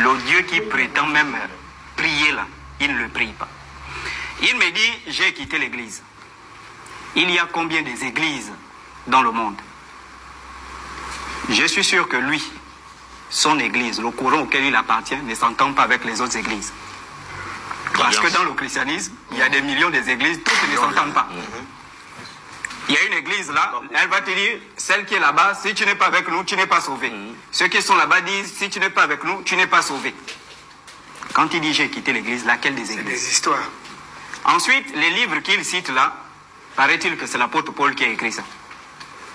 le Dieu qui prétend même prier là, il ne le prie pas. Il me dit, j'ai quitté l'église. Il y a combien des églises dans le monde? Je suis sûr que lui, son église, le courant auquel il appartient, ne s'entend pas avec les autres églises. Parce que dans le christianisme, il y a des millions d'églises, toutes ne s'entendent pas. Il y a une église là, elle va te dire, celle qui est là-bas, si tu n'es pas avec nous, tu n'es pas sauvé. Ceux qui sont là-bas disent, si tu n'es pas avec nous, tu n'es pas sauvé. Quand il dit j'ai quitté l'église, laquelle des églises? Des histoires. Ensuite, les livres qu'il cite là, paraît-il que c'est l'apôtre Paul qui a écrit ça.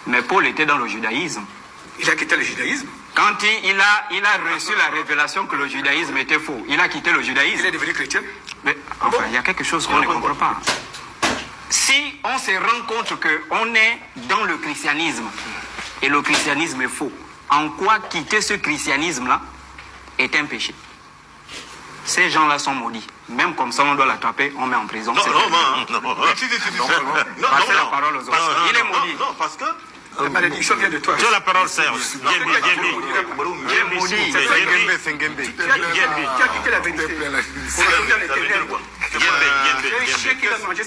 Mais Paul était dans le judaïsme. Il a quitté le judaïsme. Quand il a reçu la révélation que le judaïsme était faux, il a quitté le judaïsme. Il est devenu chrétien. Mais enfin, il y a quelque chose qu'on ne comprend pas. Si on se rend compte qu'on est dans le christianisme et le christianisme est faux, en quoi quitter ce christianisme-là est un péché? Ces gens-là sont maudits. Même comme ça, on doit l'attraper, on met en prison. Non. Passer la parole aux autres. Il est maudit. Non, parce que... La malédiction vient de toi. Sur la parole, Serge. Il est maudit. Tu as quitté la vérité.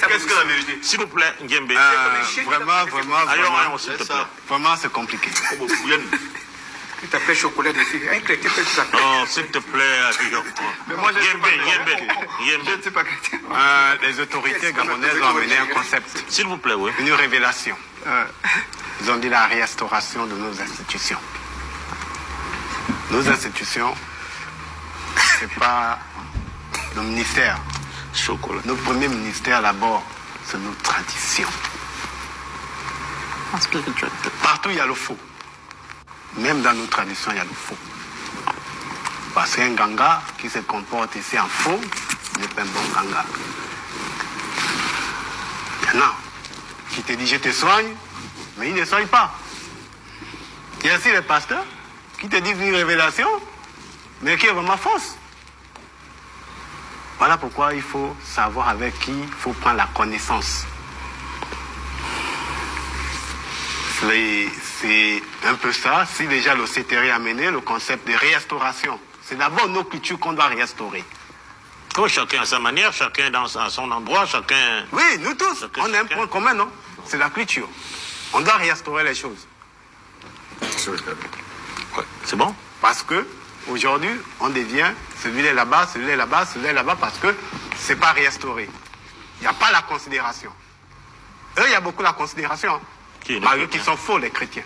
Qu'est-ce que la vérité? S'il vous plaît, Ngembe. Vraiment, c'est compliqué. Tu t'appelles chocolat des filles. Un chrétien peut s'appeler. Non, s'il te plaît. Mais moi, je Ngembe. ne suis pas chrétien. Les autorités gabonaises ont amené un concept, S'il vous plaît, oui. une révélation. Ils ont dit la restauration de nos institutions. Nos institutions, c'est pas nos ministères. Chocolat. Nos premiers ministères, d'abord, c'est nos traditions. Partout, il y a le faux. Même dans nos traditions, il y a le faux. Parce qu'un ganga qui se comporte ici en faux n'est pas un bon ganga. Il y en a qui te dit je te soigne, mais il ne soigne pas. Il y a aussi les pasteurs qui te disent une révélation, mais qui est vraiment fausse. Voilà pourquoi il faut savoir avec qui il faut prendre la connaissance. C'est un peu ça. Si déjà le CTR a amené le concept de restauration, c'est d'abord nos cultures qu'on doit restaurer. Chacun à sa manière, chacun à son endroit, chacun... Oui, nous tous, on a un point commun, non? C'est la culture. On doit restaurer les choses. C'est bon? Parce que aujourd'hui, on devient celui-là est là-bas, celui-là est là-bas, celui-là est là-bas, parce que c'est pas restauré. Il n'y a pas la considération. Eux, il y a beaucoup la considération. Malgré qu'ils sont faux, les chrétiens.